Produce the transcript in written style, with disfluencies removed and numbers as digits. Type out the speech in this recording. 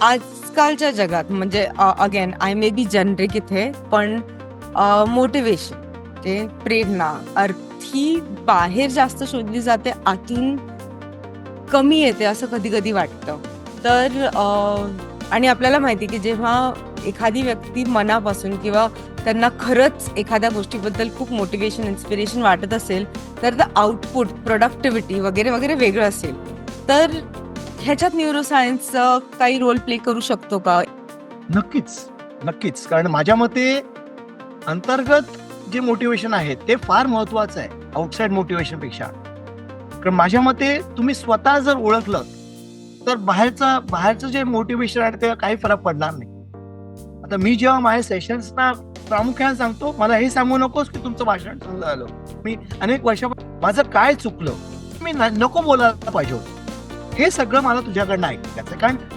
आजकालच्या जगात म्हणजे again I may be generic इथे, पण मोटिवेशन म्हणजे प्रेरणा अर्थी बाहेर जास्त शोधली जाते, आतून कमी येते असं कधी कधी वाटतं. तर आणि आपल्याला माहिती की जेव्हा एखादी व्यक्ती मनापासून किंवा त्यांना खरंच एखाद्या गोष्टीबद्दल खूप मोटिवेशन इन्स्पिरेशन वाटत असेल, तर द आउटपुट प्रोडक्टिव्हिटी वगैरे वगैरे वेगळं असेल. तर ह्याच्यात न्यूरोसायन्सचा काही रोल प्ले करू शकतो का? नक्कीच, नक्कीच. कारण माझ्या मते अंतर्गत जे मोटिवेशन आहे ते फार महत्वाचं आहे आउटसाइड मोटिवेशनपेक्षा. कारण माझ्या मते तुम्ही स्वतः जर ओळखलं तर बाहेरचं जे मोटिवेशन आहे ते काही फरक पडणार नाही. आता मी जेव्हा माझ्या सेशन्सना प्रामुख्याने सांगतो, मला हे सांगू नकोस की तुमचं भाषण चांगलं झालं. मी अनेक वर्षापासून माझं काय चुकलं, मी नको बोलायला पाहिजे होतं. हे सगळं मला तुझ्याकडनं ऐकायचं. कारण